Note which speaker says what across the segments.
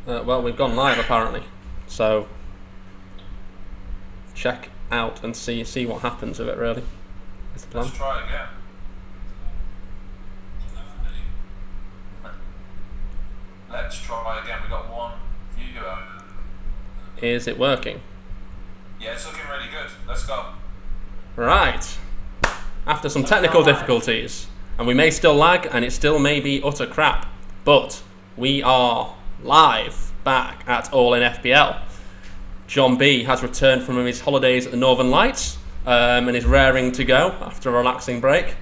Speaker 1: Well, we've gone live apparently, so check out and see what happens with it. Really, is the plan.
Speaker 2: Let's try again. Let's try again. We got one viewer.
Speaker 1: Is it working?
Speaker 2: Yeah, it's looking really good. Let's go.
Speaker 1: Right. After some technical difficulties, and we may still lag, and it still may be utter crap, but we are live back at All in FPL. Jon B has returned from his holidays at the Northern Lights and is raring to go after a relaxing break.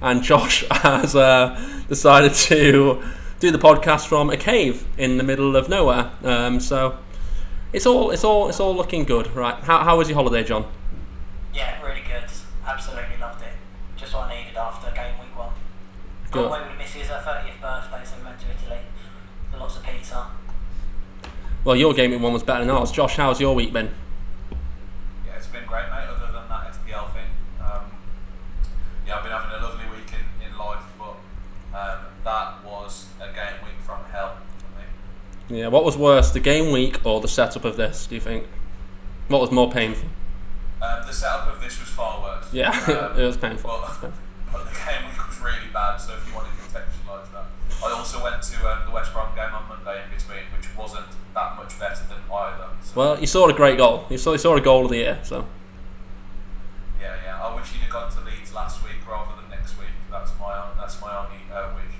Speaker 1: And Josh has decided to do the podcast from a cave in the middle of nowhere. So it's all looking good, right? How was your holiday, John?
Speaker 3: Yeah, really good. Absolutely loved it. Just what I needed after game week 1. Got away with the missus, her 30th birthday, so we went to Italy. Lots of pizza.
Speaker 1: Well, your game week 1 was better than ours. Josh, how's your week been?
Speaker 2: Yeah, it's been great, mate, other than that FPL thing. Yeah, I've been having a lovely week in life, but that was a game week from hell for me.
Speaker 1: Yeah, what was worse, the game week or the setup of this, do you think? What was more painful?
Speaker 2: The setup of this was far worse.
Speaker 1: Yeah, it was painful.
Speaker 2: But the game week was really bad, so if you want to contextualise that. I also went to the West Brom game on Monday in between, which wasn't that much better than either. So.
Speaker 1: Well, you saw a great goal. You saw a goal of the year, so.
Speaker 2: Yeah. I wish you'd have gone to Leeds last week rather than next week. That's my only wish.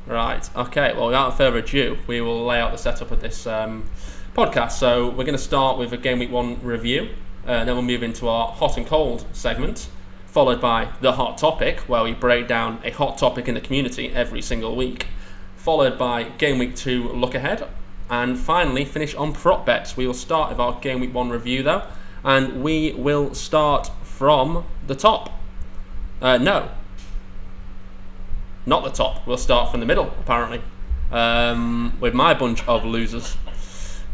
Speaker 1: Right, okay, well, without further ado, we will lay out the setup of this podcast. So we're going to start with a Game Week 1 review, then we'll move into our Hot and Cold segment, followed by the Hot Topic, where we break down a hot topic in the community every single week, followed by Game Week 2 Look Ahead, and finally finish on prop bets. We will start with our Game Week 1 review, though, and we will start from the top. No. Not the top. We'll start from the middle, apparently, with my bunch of losers,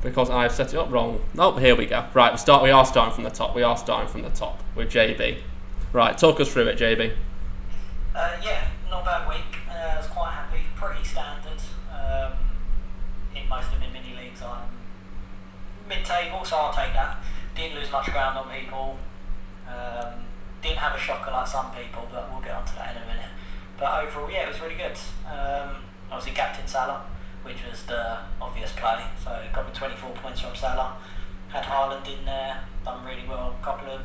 Speaker 1: because I've set it up wrong. Oh, here we go. Right, we are starting from the top. We are starting from the top with JB. Right, talk us through it, JB.
Speaker 3: Yeah, not a bad week. I was quite happy. Pretty standard. In most of my mini leagues, I'm mid-table, so I'll take that. Didn't lose much ground on people. Didn't have a shocker like some people, but we'll get onto that in a minute. But overall, yeah, it was really good. Obviously, captain Salah, which was the obvious play. So got me 24 points from Salah. Had Haaland in there, done really well. A couple of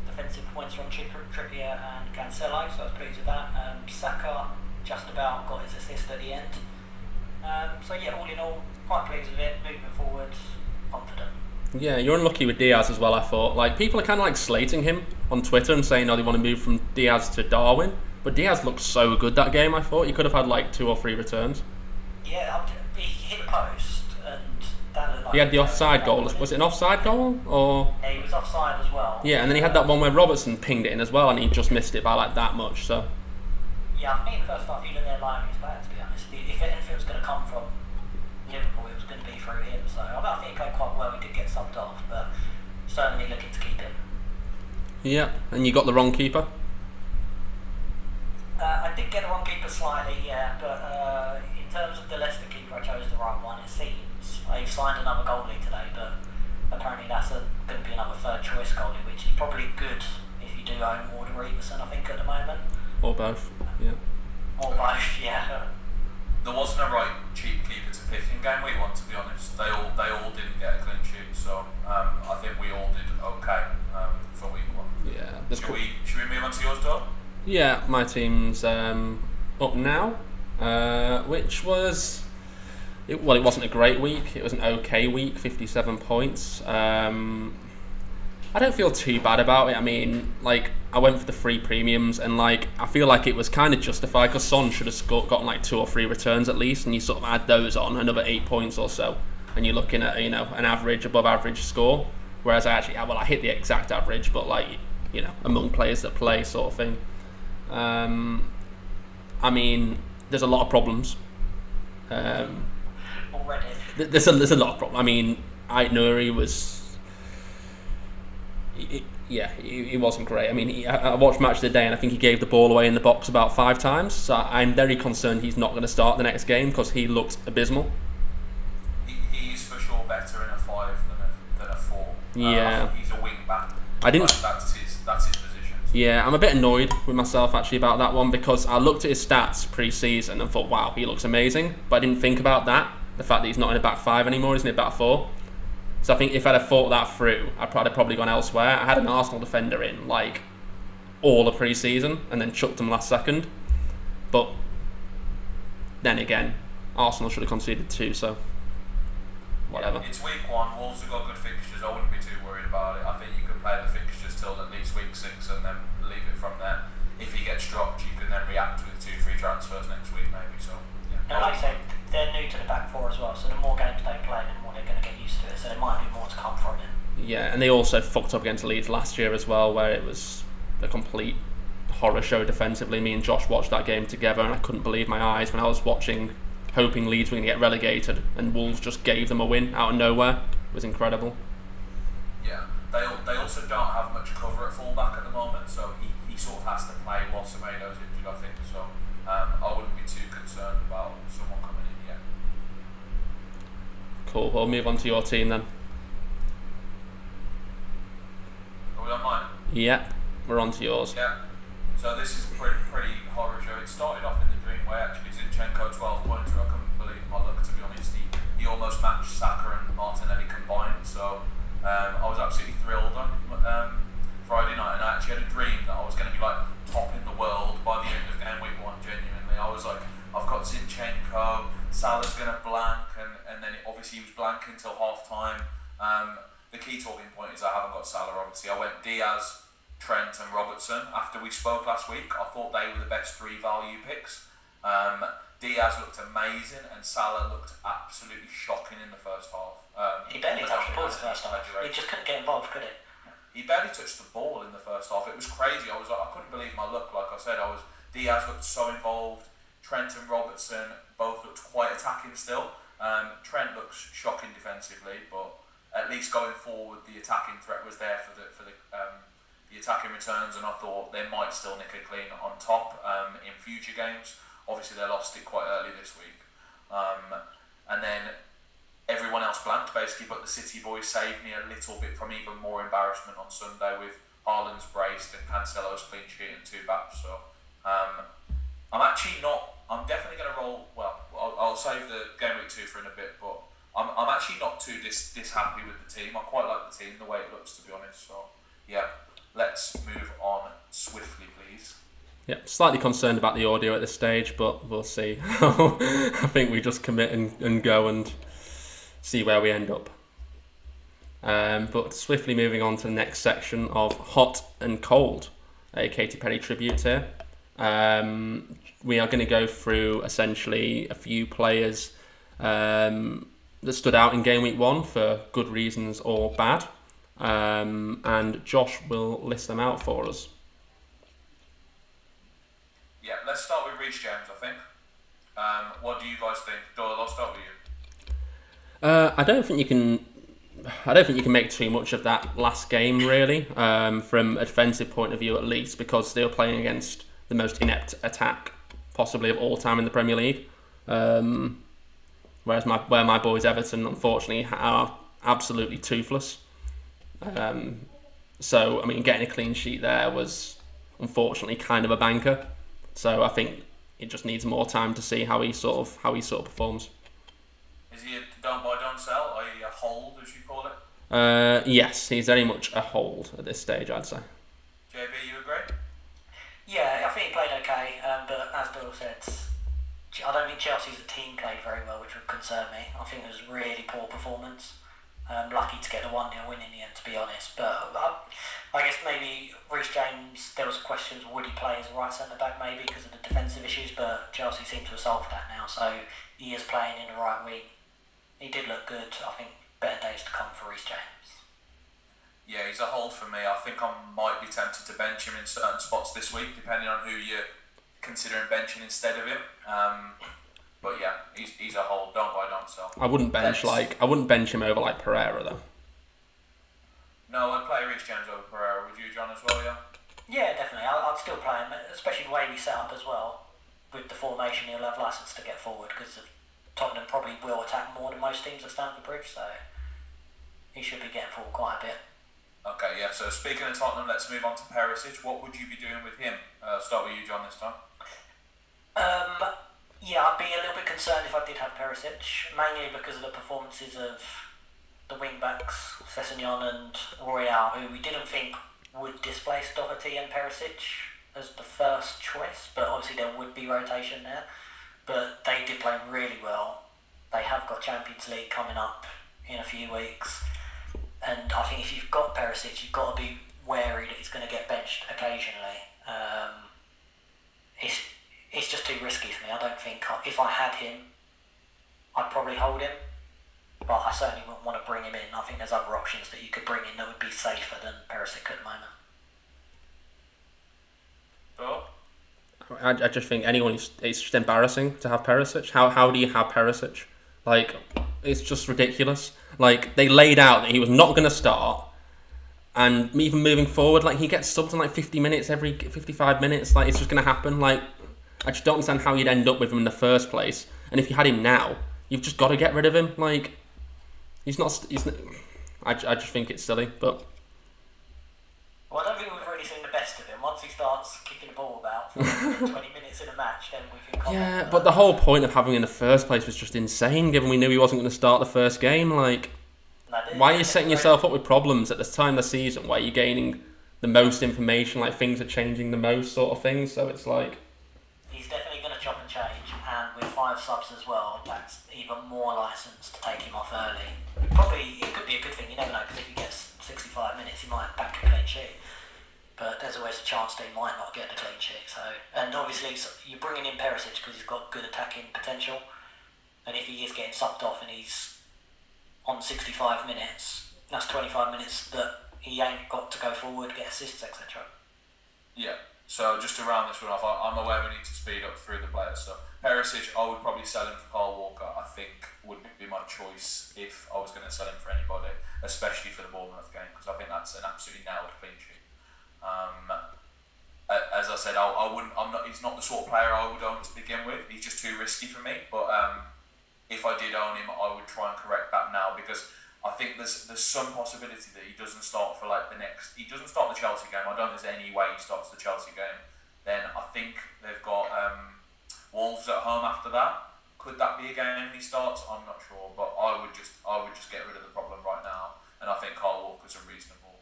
Speaker 3: defensive points from Trippier and Cancelo, so I was pleased with that. Saka just about got his assist at the end. So yeah, all in all, quite pleased with it. Moving forward, confident.
Speaker 1: Yeah, you're unlucky with Diaz as well, I thought. Like, people are kind of like slating him on Twitter and saying, oh, they want to move from Diaz to Darwin. But Diaz looked so good that game, I thought. He could have had like 2 or 3 returns.
Speaker 3: Yeah, he hit the post and that looked like...
Speaker 1: He had the offside goal. Was it an offside goal? Or?
Speaker 3: Yeah, he was offside as well.
Speaker 1: Yeah, and then he had that one where Robertson pinged it in as well, and he just missed it by like that much, so...
Speaker 3: Yeah, I think the first half he looked there like he was bad, to be honest. If anything was going to come from Liverpool, it was going to be through him. So I think he played quite well. He did get subbed off, but certainly looking to keep him.
Speaker 1: Yeah, and you got the wrong keeper?
Speaker 3: I did get the wrong keeper slightly, yeah, but in terms of the Leicester keeper, I chose the right one. It seems I've signed another goalie today, but apparently that's going to be another third choice goalie, which is probably good if you do own Ward or Everson, I think, at the moment.
Speaker 1: Or both, yeah.
Speaker 3: Or both, yeah.
Speaker 2: There wasn't a right cheap keeper to pick in game week 1, to be honest. They all didn't get a clean sheet, so I think we all did okay for week 1.
Speaker 1: Yeah.
Speaker 2: Should we move on to yours, Doyle?
Speaker 1: Yeah, my team's up now, which was... It wasn't a great week. It was an okay week, 57 points. I don't feel too bad about it. I mean, like, I went for the 3 premiums, and like, I feel like it was kind of justified because Son should have gotten like 2 or 3 returns at least, and you sort of add those on another 8 points or so, and you're looking at, you know, an average, above average score. Whereas I hit the exact average, but like, you know, among players that play, sort of thing. I mean, there's a lot of problems.
Speaker 3: Already.
Speaker 1: There's a lot of problems. I mean, Ait Nouri was... Yeah, he wasn't great. I mean, I watched Match of the Day and I think he gave the ball away in the box about 5 times. So I'm very concerned he's not going to start the next game because he looked abysmal.
Speaker 2: He's for sure better in a 5 than a 4.
Speaker 1: Yeah.
Speaker 2: He's a wing back.
Speaker 1: I didn't.
Speaker 2: That's his position.
Speaker 1: Yeah, I'm a bit annoyed with myself actually about that one because I looked at his stats pre-season and thought, wow, he looks amazing. But I didn't think about that, the fact that he's not in a back 5 anymore, he's in a back 4. So I think if I'd have thought that through, I'd probably gone elsewhere. I had an Arsenal defender in like all of pre-season and then chucked him last second. But then again, Arsenal should have conceded 2, so whatever.
Speaker 2: It's week 1. Wolves have got good fixtures. I wouldn't be too worried about it. I think you can play the fixtures till at least week 6 and then leave it from there. If he gets dropped, you can then react with 2 free transfers next week maybe. So yeah.
Speaker 3: And like I said, they're new to the back 4 as well, so the more games they play, the more they're going to get used to it. So there might be more to come from it.
Speaker 1: Yeah, and they also fucked up against Leeds last year as well, where it was a complete horror show defensively. Me and Josh watched that game together, and I couldn't believe my eyes when I was watching, hoping Leeds were going to get relegated, and Wolves just gave them a win out of nowhere. It was incredible.
Speaker 2: Yeah, they also don't have much cover at fullback at the moment, so he sort of has to play while Semedo's injured, I think. So I wouldn't be too concerned about someone coming in yet.
Speaker 1: Cool. We'll move on to your team then.
Speaker 2: Are we on mine?
Speaker 1: Yep, we're on to yours.
Speaker 2: Yeah. So this is a pretty horror show. It started off in the dream way actually. Zinchenko 12 points. I couldn't believe my luck, to be honest. He almost matched Saka and Martinelli combined. So I was absolutely thrilled on Friday night, and I actually had a dream that I was going to be like top in the world by the end of game week 1. Genuinely, I was like, I've got Zinchenko, Salah's going to blank, and then obviously he was blank until half time. The key talking point is I haven't got Salah. Obviously, I went Diaz, Trent and Robertson. After we spoke last week, I thought they were the best 3 value picks. Diaz looked amazing and Salah looked absolutely shocking in the first half.
Speaker 3: He barely touched the ball in the first half. He just couldn't get involved, could he?
Speaker 2: He barely touched the ball in the first half. It was crazy. I couldn't believe my luck. Like I said, Diaz looked so involved. Trent and Robertson both looked quite attacking still. Trent looks shocking defensively, but at least going forward, the attacking threat was there for the attacking returns, and I thought they might still nick a clean on top in future games. Obviously, they lost it quite early this week, and then everyone else blanked basically, but the City boys saved me a little bit from even more embarrassment on Sunday with Haaland's braced and Cancelo's clean sheet and 2 baps. So I'm definitely going to roll. Well, I'll save the game week 2 for in a bit, but I'm actually not too this happy with the team. I quite like the team, the way it looks, to be honest. So yeah, let's move on swiftly, please.
Speaker 1: Yeah, slightly concerned about the audio at this stage, but we'll see. I think we just commit and go and see where we end up. But swiftly moving on to the next section of Hot and Cold, a Katy Perry tribute here. We are going to go through essentially a few players that stood out in game week 1 for good reasons or bad. And Josh will list them out for us.
Speaker 2: Yeah, let's start with Reece James, I think. What do you guys think? Doyle, I'll start with you.
Speaker 1: I don't think you can make too much of that last game, really, from a defensive point of view at least, because they were playing against the most inept attack possibly of all time in the Premier League. Whereas my boys Everton, unfortunately, are absolutely toothless. So, I mean, getting a clean sheet there was unfortunately kind of a banker. So I think it just needs more time to see how he sort of performs.
Speaker 2: Is he a don't buy, don't sell? i.e. a hold, as you call it?
Speaker 1: Yes, he's very much a hold at this stage, I'd say.
Speaker 2: JB, you agree?
Speaker 3: Yeah, I think he played okay, but as Doyle said, I don't think Chelsea's team played very well, which would concern me. I think it was a really poor performance. Lucky to get the 1-0 win in the end, to be honest. But I guess maybe Reece James, there was questions, would he play as a right centre-back maybe because of the defensive issues, but Chelsea seem to have solved that now, so he is playing in the right wing. He did look good. I think better days to come for Reece James.
Speaker 2: Yeah, he's a hold for me. I think I might be tempted to bench him in certain spots this week, depending on who you're considering benching instead of him. But yeah, he's a hold. Don't buy, don't sell.
Speaker 1: I wouldn't bench him over like Pereira though.
Speaker 2: No, I'd play Reece James over Pereira. Would you as well, yeah?
Speaker 3: Yeah, definitely. I'd still play him, especially the way we set up as well. With the formation, he'll have licence to get forward because Tottenham probably will attack more than most teams at Stamford Bridge, so he should be getting forward quite a bit.
Speaker 2: Okay, yeah, so speaking of Tottenham, let's move on to Perisic. What would you be doing with him? Start with you, John, this time.
Speaker 3: Yeah, I'd be a little bit concerned if I did have Perisic, mainly because of the performances of the wing-backs, Sessegnon and Royale, who we didn't think would displace Doherty and Perisic as the first choice, but obviously there would be rotation there. But they did play really well. They have got Champions League coming up in a few weeks, and I think if you've got Perisic, you've got to be wary that he's going to get benched occasionally. It's just too risky for me. I don't think if I had him, I'd probably hold him, but I certainly wouldn't want to bring him in. I think there's other options that you could bring in that would be safer than Perisic at the moment.
Speaker 2: Bill?
Speaker 1: I just think it's just embarrassing to have Perisic. How do you have Perisic? Like, it's just ridiculous. Like, they laid out that he was not going to start, and even moving forward, like, he gets subbed in like 50 minutes every 55 minutes. Like, it's just going to happen. Like, I just don't understand how you'd end up with him in the first place. And if you had him now, you've just got to get rid of him. Like, he's not. I just think it's silly, but.
Speaker 3: Well, I don't think we've really seen the best of him. Once he starts kicking the ball about for 20 minutes in a match, then we can comment.
Speaker 1: Yeah, but the whole point of having him in the first place was just insane, given we knew he wasn't going to start the first game. Like, why are you setting yourself up with problems at this time of the season where you're gaining the most information, like things are changing the most sort of thing? So it's like...
Speaker 3: He's definitely going to chop and change, and with 5 subs as well, that's even more licence to take him off early. Probably, it could be a good thing, you never know, because if he gets 65 minutes, he might back a clean sheet. But there's always a chance that he might not get a clean sheet. So, and obviously, you're bringing in Perisic because he's got good attacking potential, and if he is getting subbed off and he's on 65 minutes, that's 25 minutes that he ain't got to go forward, get assists, etc.
Speaker 2: Yeah. So just to round this one off, I'm aware we need to speed up through the players. So Perisic, I would probably sell him for Kyle Walker. I think would be my choice if I was going to sell him for anybody, especially for the Bournemouth game, because I think that's an absolutely nailed clean sheet. As I said, I wouldn't. I'm not. He's not the sort of player I would own to begin with. He's just too risky for me. But if I did own him, I would try and correct that now, because I think there's some possibility that he doesn't start for like the next. He doesn't start the Chelsea game. I don't think there's any way he starts the Chelsea game. Then I think they've got Wolves at home after that. Could that be a game he starts? I'm not sure, but I would just get rid of the problem right now, and I think Kyle Walker's a reasonable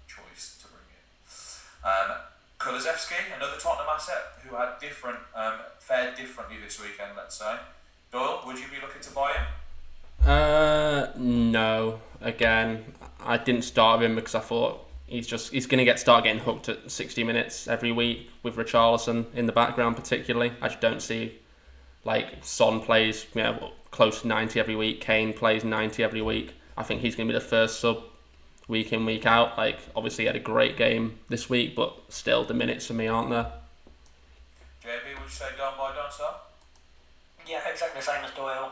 Speaker 2: choice to bring in. Kulusevski, another Tottenham asset who had fared differently this weekend. Let's say, Doyle, would you be looking to buy him?
Speaker 1: No. Again, I didn't start him because I thought he's going to start getting hooked at 60 minutes every week with Richarlison in the background, particularly. I just don't see, like, Son plays close to 90 every week, Kane plays 90 every week. I think he's going to be the first sub week in, week out. Like, obviously he had a great game this week, but still the minutes for me aren't there.
Speaker 2: JB, would you say don't buy, don't sell?
Speaker 3: Yeah, exactly the same as Doyle.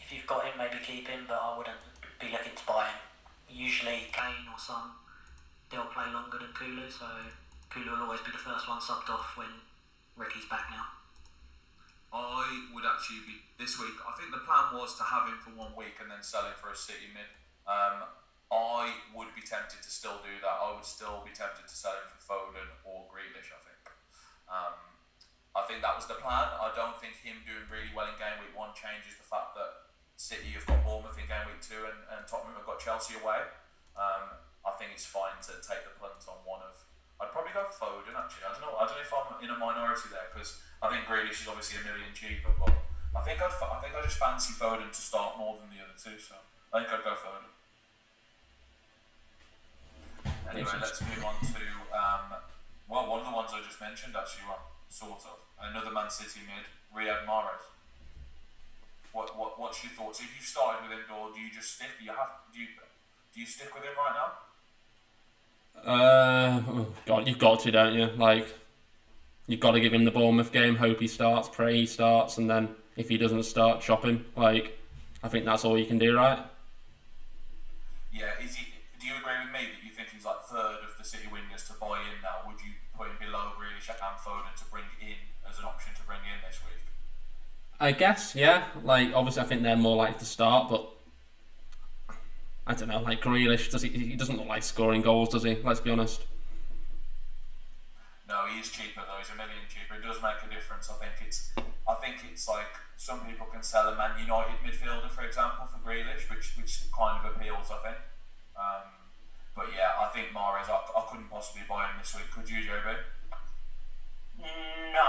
Speaker 3: If you've got him, maybe keep him, but I wouldn't be looking to buy him. Usually Kane or Son, they'll play longer than Kulu, so Kulu will always be the first one subbed off when Ricky's back now.
Speaker 2: I would actually be, this week, I think the plan was to have him for 1 week and then sell him for a City mid. I would be tempted to still do that. I would still be tempted to sell him for Foden or Grealish, I think. I think that was the plan. I don't think him doing really well in game week 1 changes the fact that City have got Bournemouth in game week 2 and Tottenham have got Chelsea away. I think it's fine to take the punt on one of... I'd probably go for Foden, actually. I don't know if I'm in a minority there, because I think Grealish is obviously $1 million cheaper, but I think I just fancy Foden to start more than the other two, so I think I'd go Foden. Anyway, let's move on to one of the ones I just mentioned, actually, sort of. Another Man City mid, Riyad Mahrez. What's your thoughts? If you've started with him, or do you just stick? Do you stick with him right now?
Speaker 1: God, you've got to, don't you? Like, you've got to give him the Bournemouth game, hope he starts, pray he starts, and then if he doesn't start, chop him. Like, I think that's all you can do, right?
Speaker 2: Yeah. Do you agree with me that you think he's like third of the the City wingers to buy in now, would you put him below Grealish and Foden to bring in as an option to bring in this week?
Speaker 1: I guess, yeah. Like, obviously, I think they're more likely to start, but I don't know. Like Grealish, he doesn't look like scoring goals, does he? Let's be honest.
Speaker 2: No, he is cheaper though. He's $1 million cheaper. It does make a difference. I think it's like some people can sell a Man United midfielder, for example, for Grealish, which kind of appeals. I think. But yeah, I think Mahrez. I couldn't possibly buy him this week. Could you, JB?
Speaker 3: No.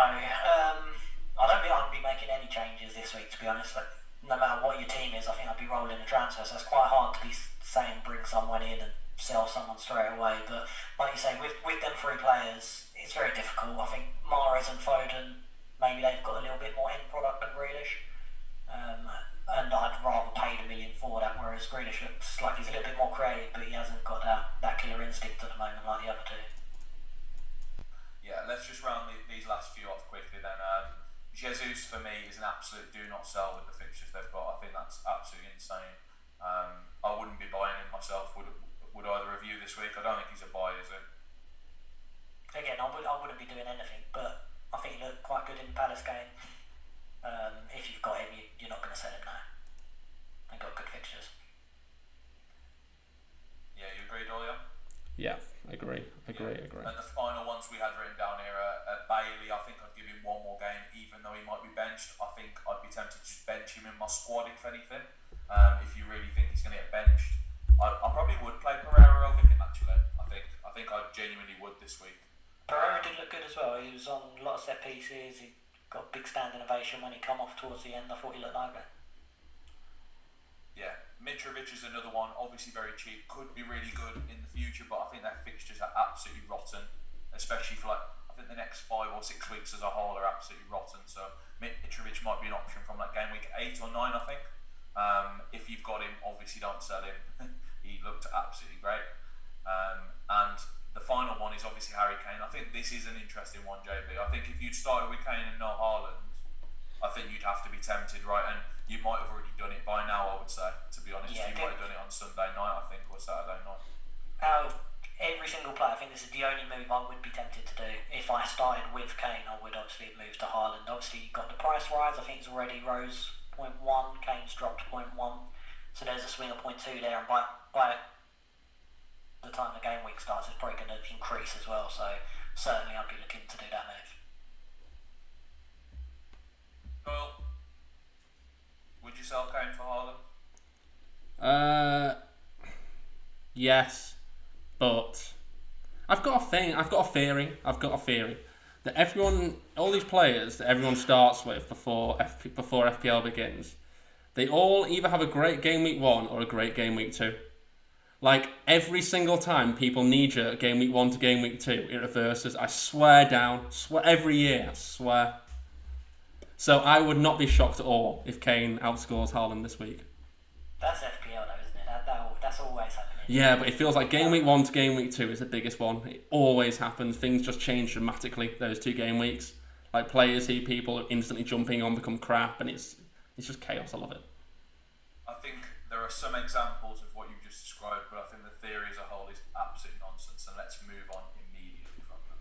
Speaker 3: I don't think I'd be making any changes this week, to be honest. Like, no matter what your team is, I think I'd be rolling the transfer. So it's quite hard to be saying bring someone in and sell someone straight away. But like you say, with them three players, it's very difficult. I think Mahrez and Foden, maybe they've got a little bit more end product than Grealish. And I'd rather pay $1 million for that, whereas Grealish looks like he's a little bit more creative, but he hasn't got that killer instinct at the moment like the other two.
Speaker 2: Yeah, let's just round these last few off quickly then. Jesus for me is an absolute do not sell with the fixtures they've got. I think that's absolutely insane. I wouldn't be buying him myself. Would either of you this week? I don't think he's a buy, is it?
Speaker 3: Again, I wouldn't be doing anything, but I think he looked quite good in the Palace game. If you've got him, you're not going to sell him now. They've got good fixtures.
Speaker 2: Yeah, you agree, Doyle?
Speaker 1: Yeah, I agree.
Speaker 2: And the final ones we had written down here are Bailey. I think I'd give him one more game, even though he might be benched. I think I'd be tempted to just bench him in my squad, if anything. If you really think he's going to get benched, I probably would play Pereira over him. Actually, I think I genuinely would this week.
Speaker 3: Pereira did look good as well. He was on a lot of set pieces. He got a big standing ovation when he come off towards the end. I thought he looked like that.
Speaker 2: Yeah, Mitrovic is another one. Obviously very cheap. Could be really good in the future, but I think their fixtures are absolutely rotten. Especially for I think the next 5 or 6 weeks as a whole are absolutely rotten. So Mitrovic might be an option from game week 8 or 9, I think. If you've got him, obviously don't sell him. He looked absolutely great. And the final one is obviously Harry Kane. I think this is an interesting one, JB. I think if you'd started with Kane and no Haaland, I think you'd have to be tempted, right? And you might have already done it by now, I would say, to be honest.
Speaker 3: Yeah,
Speaker 2: you might have done it on Sunday night, I think, or Saturday night.
Speaker 3: Out of every single player, I think this is the only move I would be tempted to do. If I started with Kane, I would obviously move to Haaland. Obviously, you've got the price rise. I think it's already rose 0.1. Kane's dropped 0.1. So there's a swing of 0.2 there. And by the time the game week starts, it's probably going to increase as well. So certainly I'd be looking to do that move.
Speaker 2: Well, would you sell Kane for Haaland?
Speaker 1: Yes, but I've got a theory that all these players that everyone starts with before FPL begins, they all either have a great game week 1 or a great game week 2. Like, every single time people knee-jerk game week 1 to game week 2, it reverses. I swear every year, I swear. So I would not be shocked at all if Kane outscores Haaland this week.
Speaker 3: That's FPL though, isn't it? That's always happening.
Speaker 1: Yeah, but it feels like game week 1 to game week 2 is the biggest one. It always happens. Things just change dramatically those 2 game weeks. Like, players who people are instantly jumping on become crap, and it's just chaos. I love it.
Speaker 2: I think there are some examples of what you've just described, but I think the theory as a whole is absolute nonsense, and let's move on immediately from that.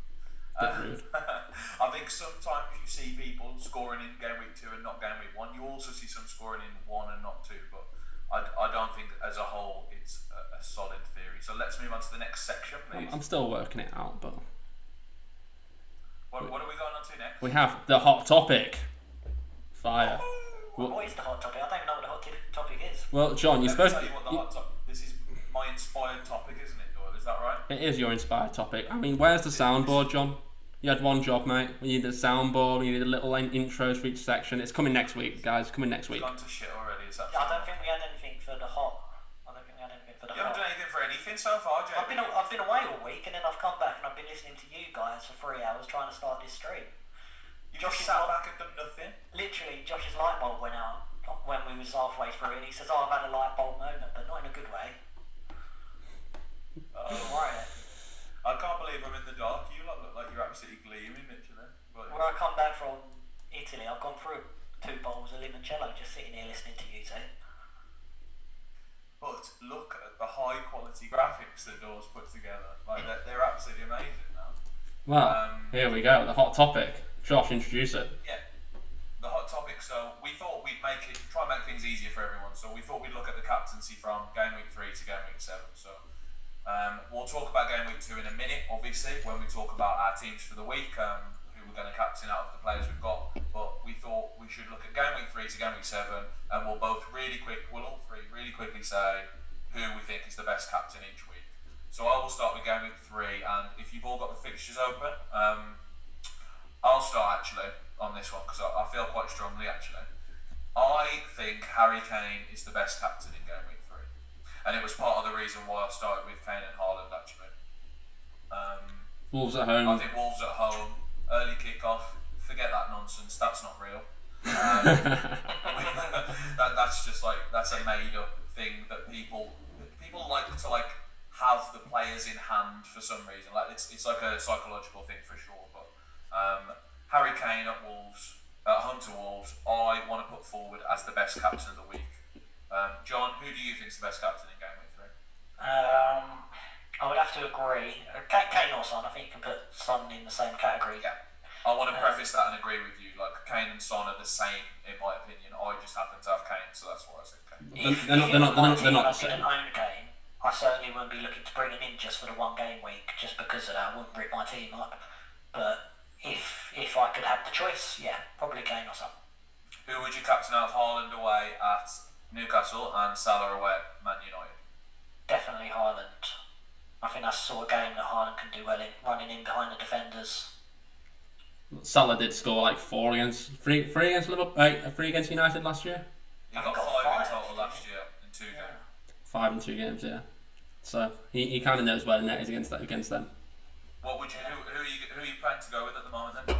Speaker 2: I think sometimes you see people scoring in game week 2 and not game week 1. You also see some scoring in 1 and not 2, but I don't think as a whole it's a solid theory. So let's move on to the next section, please.
Speaker 1: I'm still working it out, but
Speaker 2: what are we going on to next?
Speaker 1: we have the hot topic. Fire.
Speaker 3: What is the hot topic? I don't even know what the hot topic is.
Speaker 1: Well, John, you're supposed to.
Speaker 2: This is my inspired topic, isn't it, Doyle? Is that right?
Speaker 1: It is your inspired topic. I mean, where's the soundboard, John? You had one job, mate. We needed a soundboard. We needed a little intros for each section. It's coming next week, guys. Coming next week.
Speaker 2: It's gone to shit already.
Speaker 3: I don't think we had anything for the hot. You haven't
Speaker 2: done anything for anything so far, Jay.
Speaker 3: I've been away all week, and then I've come back and I've been listening to you guys for 3 hours trying to start this stream.
Speaker 2: You just sat back and done nothing.
Speaker 3: Literally, Josh's light bulb went out when we was halfway through, and he says, "Oh, I've had a light bulb moment, but not in a good way." Right.
Speaker 2: I can't believe I'm in the dark. You look like you're absolutely gleaming, literally.
Speaker 3: When I come back from Italy, I've gone through 2 bottles of limoncello just sitting here listening to you two.
Speaker 2: But look at the high quality graphics that Doyle's put together. Like they're absolutely amazing now.
Speaker 1: Well, here we go. The hot topic. Josh, introduce it.
Speaker 2: Yeah, the hot topic. So we thought we'd try and make things easier for everyone. So we thought we'd look at the captaincy from game week 3 to game week 7. So we'll talk about game week 2 in a minute, obviously, when we talk about our teams for the week, who we're going to captain out of the players we've got. But we thought we should look at game week 3 to game week 7, and we'll all three really quickly say who we think is the best captain each week. So I will start with game week 3, and if you've all got the fixtures open, I'll start actually on this one because I feel quite strongly actually. I think Harry Kane is the best captain in game week 3, and it was part of the reason why I started with Kane and Haaland actually.
Speaker 1: Wolves at home.
Speaker 2: I think Wolves at home, early kick-off, forget that nonsense, that's not real. That's a made-up thing that people like to have the players in hand for some reason. Like it's like a psychological thing for sure. But Harry Kane at Wolves, at home to Wolves, I want to put forward as the best captain of the week. John, who do you think is the best captain in game week 3?
Speaker 3: I would have to agree. Kane or Son. I think you can put Son in the same category.
Speaker 2: Yeah. I want to preface that and agree with you. Like Kane and Son are the same in my opinion. I just happen to have Kane, so that's why I said Kane.
Speaker 3: They're not the
Speaker 1: same.
Speaker 3: Own Kane, I certainly wouldn't be looking to bring him in just for the one game week, just because of that. I wouldn't rip my team up. But if I could have the choice, yeah, probably Kane or Son.
Speaker 2: Who would you captain out of Haaland away at Newcastle and Salah away at Man United?
Speaker 3: Definitely Haaland. I think that's the sort of game that Haaland can do well in, running in behind the defenders.
Speaker 1: Salah did score like 3 against Liverpool, 3 against United last year.
Speaker 2: He got 5 in total last year in 2 games.
Speaker 1: 5 in 2 games, yeah. So he kind of knows where the net is against them.
Speaker 2: What would you? Who are you planning to go with at the moment then?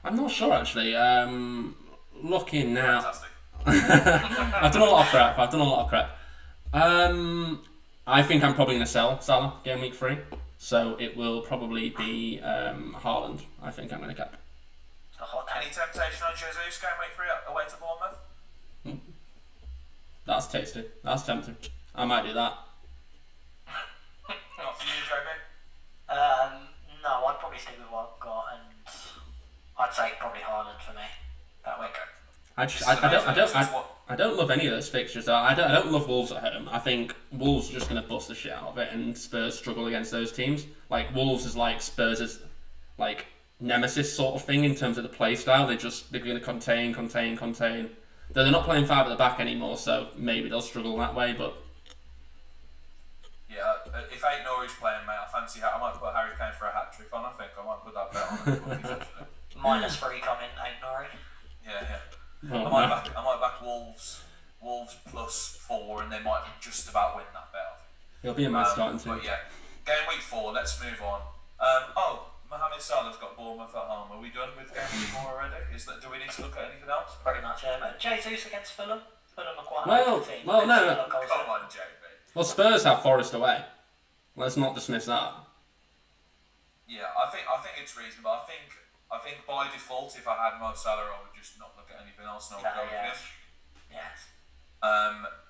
Speaker 1: I'm not sure actually. Looking now.
Speaker 2: Fantastic.
Speaker 1: I've done a lot of prep. I think I'm probably going to sell Salah game week 3. So it will probably be Haaland. I think I'm going to cap.
Speaker 2: Any temptation on Jesus game week 3 away to Bournemouth?
Speaker 1: That's tasty. That's tempting. I might do that.
Speaker 2: Not for you, JB?
Speaker 3: No, I'd probably stick with what I've got, and I'd say probably Haaland for me that week.
Speaker 1: I don't love any of those fixtures. I don't love Wolves at home. I think Wolves are just going to bust the shit out of it, and Spurs struggle against those teams. Like Wolves is like Spurs' like nemesis sort of thing in terms of the play style. They're going to contain. Though they're not playing 5 at the back anymore, so maybe they'll struggle that way. But
Speaker 2: yeah, if ain't Norwich playing, mate, I fancy. I might put Harry Kane for a hat trick on. I think I might put that bet on.
Speaker 3: -3 coming, ain't Norwich.
Speaker 2: Yeah.
Speaker 1: oh,
Speaker 2: I might back Wolves +4, and they might just about win that bet.
Speaker 1: it'll be a mad starting team.
Speaker 2: But yeah, game week 4. Let's move on. Mohamed Salah's got Bournemouth at home. Are we done with game week 4 already? Do we need to look at anything else?
Speaker 3: Pretty much, yeah. But Jesus against Fulham. Fulham are quite
Speaker 1: Well,
Speaker 3: a good team.
Speaker 1: no.
Speaker 2: Come on, JB.
Speaker 1: Well, Spurs have Forest away. Let's not dismiss that.
Speaker 2: Yeah, I think it's reasonable. I think by default, if I had Mo Salah, I would just not look at anything else and I would go with him.
Speaker 3: Yes.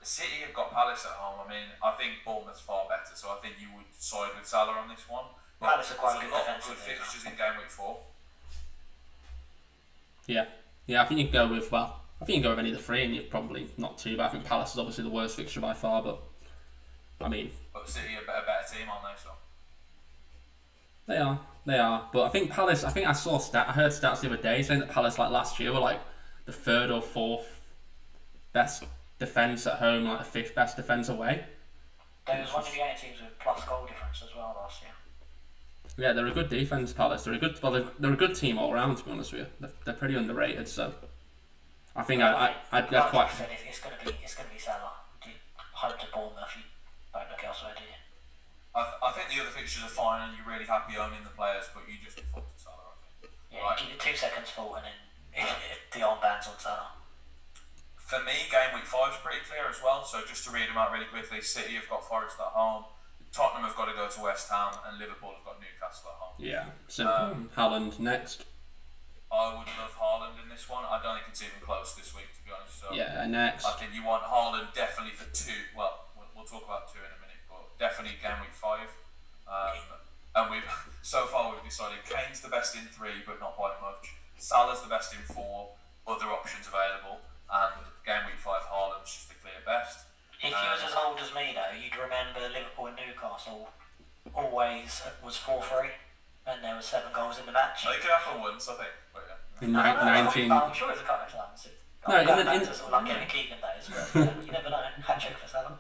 Speaker 2: City have got Palace at home. I mean, I think Bournemouth's far better, so I think you would side with Salah on this one. But
Speaker 3: Palace are quite
Speaker 2: there's
Speaker 3: good
Speaker 2: a lot of
Speaker 3: defensively,
Speaker 2: good fixtures in game week 4.
Speaker 1: Yeah. I think you can go with any of the 3, and you're probably not too bad. I think Palace is obviously the worst fixture by far, but I mean,
Speaker 2: But City are a better team, aren't they? So
Speaker 1: they are. But I think Palace. I think I heard stats the other day saying that Palace like last year were like the 3rd or 4th best defence at home, like the 5th best defence away.
Speaker 3: There was one of the 8 teams with plus goal difference as well last year.
Speaker 1: Yeah, they're a good defence, Palace. They're a good team all round. To be honest with you, they're pretty underrated. So I think I'd quite.
Speaker 3: It's going to be Salah. Home to Bournemouth. You don't look elsewhere, do you?
Speaker 2: I think the other fixtures are fine, and you're really happy owning the players, but you just default to Salah. I think.
Speaker 3: Yeah,
Speaker 2: Right.
Speaker 3: you give it 2 seconds fault, and then the armbands on Salah.
Speaker 2: For me, game week 5 is pretty clear as well. So just to read them out really quickly: City have got Forest at home, Tottenham have got to go to West Ham, and Liverpool have got Newcastle at home.
Speaker 1: Yeah, simple. Haaland next.
Speaker 2: I would love Haaland in this one. I don't think it's even close this week, to be honest. So
Speaker 1: Yeah, next.
Speaker 2: I think you want Haaland definitely for 2. Well, we'll talk about 2 in a minute, but definitely game week 5. And so far we've decided Kane's the best in 3, but not by much. Salah's the best in 4, other options available, and game week 5 Haaland's just the clear best.
Speaker 3: If you was as old as me though, you'd remember Liverpool and Newcastle always was 4-3, and there was 7 goals in the match.
Speaker 2: It could happen once, I think. But yeah.
Speaker 1: In 19.
Speaker 3: I'm sure it's a couple of times.
Speaker 1: No,
Speaker 3: in the sort of like Kevin Keegan days, but you never know. Hat trick for Salah.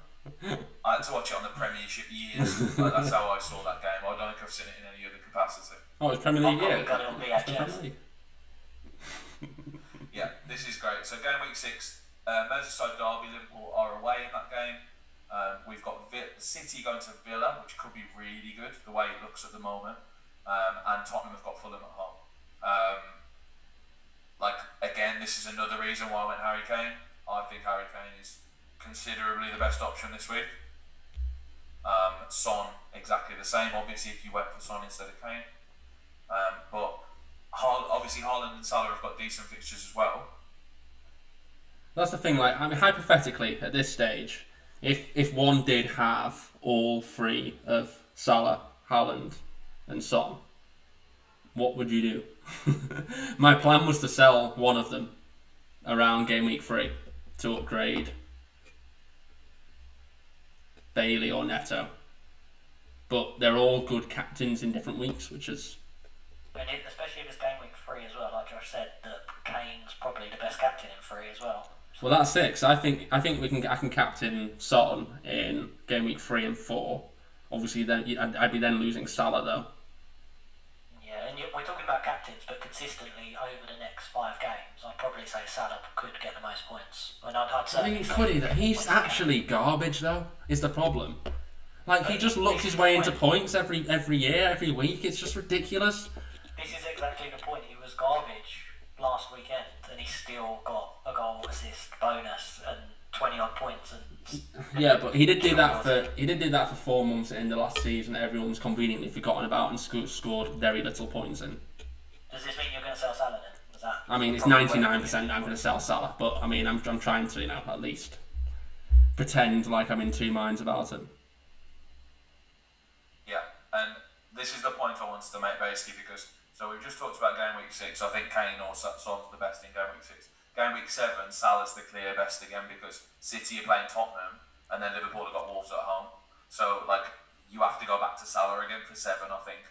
Speaker 2: I had to watch it on the Premiership years. That's how I saw that game. I don't think I've seen it in any other capacity.
Speaker 1: Oh, it's Premier League,
Speaker 3: I've
Speaker 1: yeah.
Speaker 3: got it on VHS.
Speaker 2: Yeah, this is great. So game week 6, Merseyside derby, Liverpool are away in that game. We've got City going to Villa, which could be really good, the way it looks at the moment. And Tottenham have got Fulham at home. Again, this is another reason why I went Harry Kane. I think Harry Kane is considerably the best option this week. Son, exactly the same, obviously, if you went for Son instead of Kane. But obviously Haaland and Salah have got decent fixtures as well.
Speaker 1: That's the thing, hypothetically, at this stage, if one did have all 3 of Salah, Haaland and Son, what would you do? My plan was to sell one of them around game week 3 to upgrade Bailey or Neto. But they're all good captains in different weeks, which is...
Speaker 3: And especially if it's game week 3 as well, like Josh said, that Kane's probably the best captain in 3 as well.
Speaker 1: Well, that's 6. I think I can captain Son in game week 3 and 4. Obviously, then I'd be then losing Salah though.
Speaker 3: Yeah, and we're talking about captains, but consistently over the next 5 games, I'd probably say Salah could get the most points. And I'd certainly say
Speaker 1: he's actually garbage though. Is the problem? He just looks his way into points every year, every week. It's just ridiculous.
Speaker 3: This is exactly the point. He was garbage last weekend, and he still got a goal, assist, bonus, and 20 odd points. And
Speaker 1: yeah, but he did do that for 4 months at the end of last season. That everyone's conveniently forgotten about and scored very little points in.
Speaker 3: Does this mean you're going to sell Salah then?
Speaker 1: It's 99% I'm going to sell Salah, but I'm trying to at least pretend like I'm in 2 minds about him.
Speaker 2: Yeah, and this is the point I wanted to make basically because we've just talked about game week 6. I think Kane or Son's the best in game week 6. Game week 7, Salah's the clear best again because City are playing Tottenham and then Liverpool have got Wolves at home. So you have to go back to Salah again for 7, I think.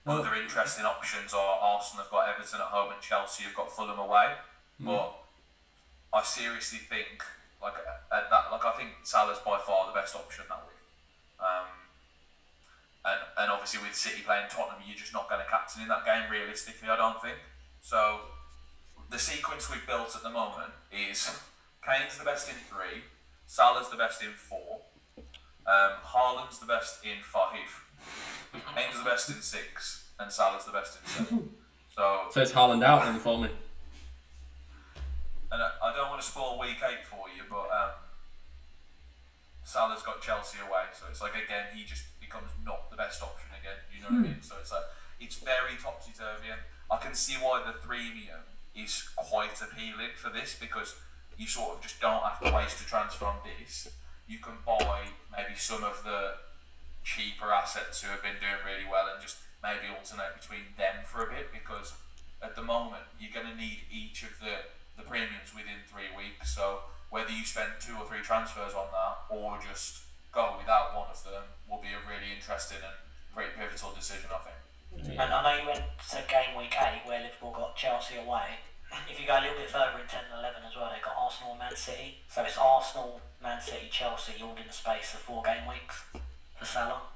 Speaker 2: Other interesting options are Arsenal have got Everton at home and Chelsea have got Fulham away. But I seriously think I think Salah's by far the best option that week. And obviously with City playing Tottenham, you're just not going to captain in that game realistically, I don't think. So the sequence we've built at the moment is Kane's the best in 3, Salah's the best in 4, Haaland's the best in 5, Kane's the best in 6, and Salah's the best in 7. So
Speaker 1: it's Haaland out then for me.
Speaker 2: And I don't want to spoil week 8 for you, but Salah's got Chelsea away, so it's again he just becomes not the best option again. You know what I mean? So it's very topsy-turvy, and I can see why the premium is quite appealing for this because you sort of just don't have to waste a transfer on this. You can buy maybe some of the cheaper assets who have been doing really well and just maybe alternate between them for a bit because at the moment you're going to need each of the premiums within 3 weeks. So whether you spend 2 or 3 transfers on that or just go without one of them will be a really interesting and pretty pivotal decision, I think.
Speaker 3: Yeah. And I know you went to game week 8 where Liverpool got Chelsea away. If you go a little bit further in 10 and 11 as well, they've got Arsenal and Man City. So it's Arsenal, Man City, Chelsea all in the space of 4 game weeks for Salah.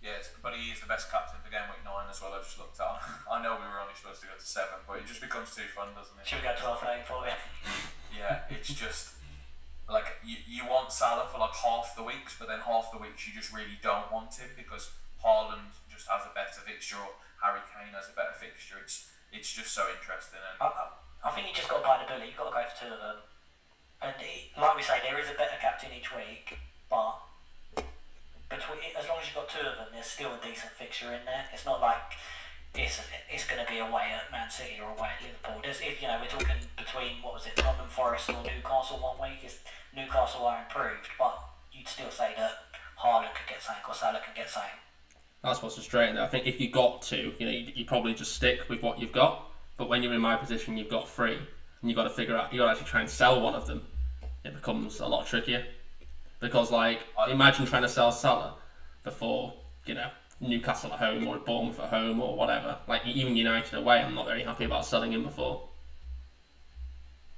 Speaker 2: Yes, but he is the best captain for game week 9 as well. I just looked at. I know we were only supposed to go to 7, but it just becomes too fun, doesn't it?
Speaker 3: Should we go 12 for you?
Speaker 2: Yeah, it's just you want Salah for half the weeks, but then half the weeks you just really don't want him because Haaland just has a better fixture or Harry Kane has a better fixture. It's just so interesting. And
Speaker 3: I think you just got to buy the bullet. You've got to go for 2 of them. And like we say, there is a better captain each week, but as long as you've got 2 of them, there's still a decent fixture in there. It's not like it's going to be away at Man City or away at Liverpool. We're talking between between, what was it, Nottingham Forest or Newcastle one week. Is Newcastle are improved, but you'd still say that Haaland could get something or Salah can get something.
Speaker 1: That's what's frustrating. I think if you got to, you probably just stick with what you've got. But when you're in my position, you've got 3, and you've got to figure out, you've got to actually try and sell one of them. It becomes a lot trickier. Because, imagine trying to sell Salah before, Newcastle at home or Bournemouth at home or whatever. Even United away, I'm not very happy about selling him before.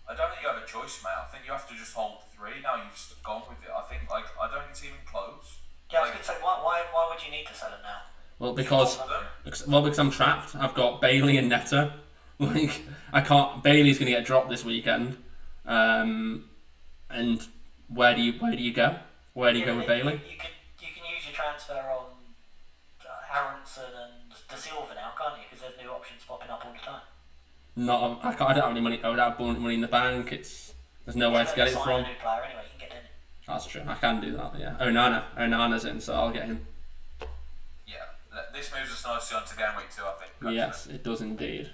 Speaker 2: I don't think you have a choice, mate. I think you have to just hold 3. Now you've gone with it. I think, I don't think it's even close.
Speaker 3: Yeah, I was going to say, why would you need to sell him now?
Speaker 1: Well, because I'm trapped. I've got Bailey and Neto. I can't. Bailey's going to get dropped this weekend. And where do you go? Where do you go with Bailey?
Speaker 3: You can use your transfer on Aronson and De Silva now, can't you? Because there's new options popping up all the time.
Speaker 1: I don't have any money. I would have money in the bank. There's nowhere to get it from.
Speaker 3: A new player anyway, you can get in.
Speaker 1: That's true. I can do that. Yeah. Onana's in, so I'll get him.
Speaker 2: Yeah. This moves us nicely on to game week 2, I think. Actually.
Speaker 1: Yes, it does indeed.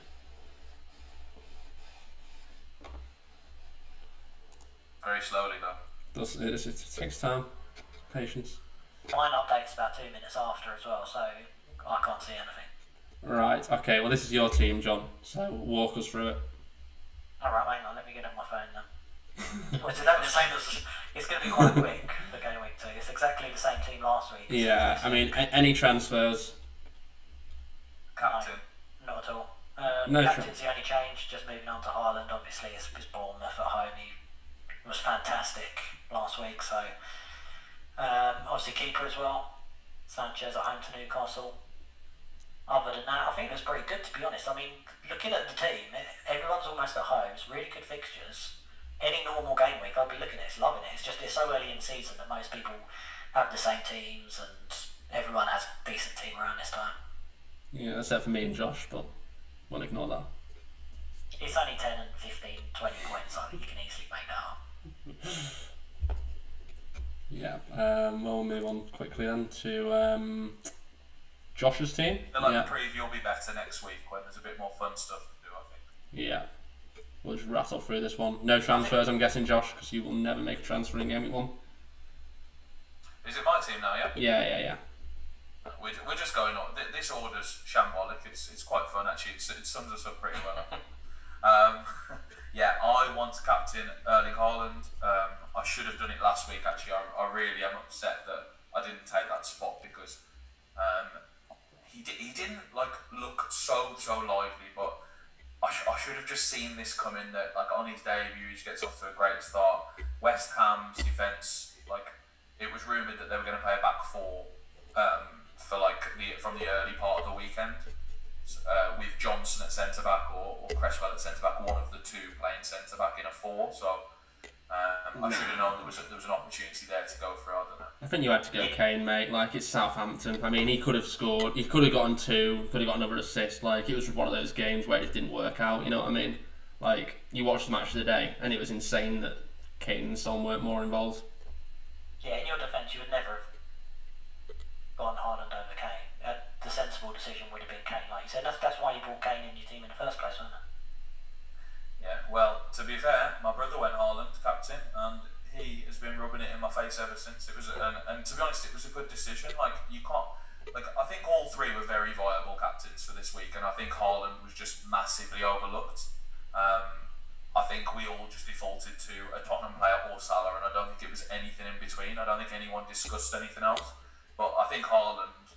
Speaker 2: Very slowly though.
Speaker 1: It takes time, patience.
Speaker 3: Mine updates about 2 minutes after as well, so I can't see anything.
Speaker 1: Right. Okay. Well, this is your team, John. So walk us through it.
Speaker 3: All right, hang on. Let me get on my phone then. Which is exactly the same as it's going to be quite quick for game week 2. It's exactly the same team last week.
Speaker 1: Yeah. I mean, any transfers?
Speaker 2: Captain.
Speaker 3: No, not at all.
Speaker 1: No
Speaker 3: Captain's the only change. Just moving on to Haaland. Obviously, it's Bournemouth at home. He was fantastic last week. So obviously keeper as well. Sanchez at home to Newcastle. Other than that, I think it was pretty good, to be honest. I mean, looking at the team, everyone's almost at home. It's really good fixtures. Any normal game week, I'd be looking at it, loving it. It's just it's so early in the season that most people have the same teams and everyone has a decent team around this time.
Speaker 1: Yeah, except for me and Josh, but we'll ignore that.
Speaker 3: It's only 10 and 15, 20 points, so you can easily make that up.
Speaker 1: Yeah, we'll move on quickly then to Josh's team.
Speaker 2: The preview will be better next week when there's a bit more fun stuff to do, I think.
Speaker 1: Yeah, we'll just rattle through this one. No transfers, I'm guessing, Josh, because you will never make a transfer in game week 1.
Speaker 2: Is it my team now, yeah?
Speaker 1: Yeah.
Speaker 2: We're just going on. This order's shambolic. It's quite fun, actually. It sums us up pretty well. Yeah, I want to captain Erling Haaland. I should have done it last week, actually. I really am upset that I didn't take that spot because he didn't look so lively, but I should have just seen this coming. That on his debut, he gets off to a great start. West Ham's defence, it was rumoured that they were going to play a back 4 from the early part of the weekend, with Johnson at centre back or Cresswell at centre back, one of the 2 playing centre back in a 4. So I should have known there was an opportunity there to go for it. I don't know.
Speaker 1: I think you had to go Kane, mate. It's Southampton. I mean, he could have scored. He could have gotten 2. Could have got another assist. It was one of those games where it didn't work out. You know what I mean? You watched the match of the day, and it was insane that Kane and Son weren't more involved.
Speaker 3: Yeah, in your defence, you would never have gone Haaland over Kane. The sensible decision would have been Kane, like you said. That's why you brought Kane in your team in the first place, wasn't it?
Speaker 2: Yeah, well, to be fair, my brother went Haaland captain, and he has been rubbing it in my face ever since. It was, and to be honest, it was a good decision. You can't, I think all 3 were very viable captains for this week, and I think Haaland was just massively overlooked. I think we all just defaulted to a Tottenham player or Salah, and I don't think it was anything in between. I don't think anyone discussed anything else. But I think Haaland,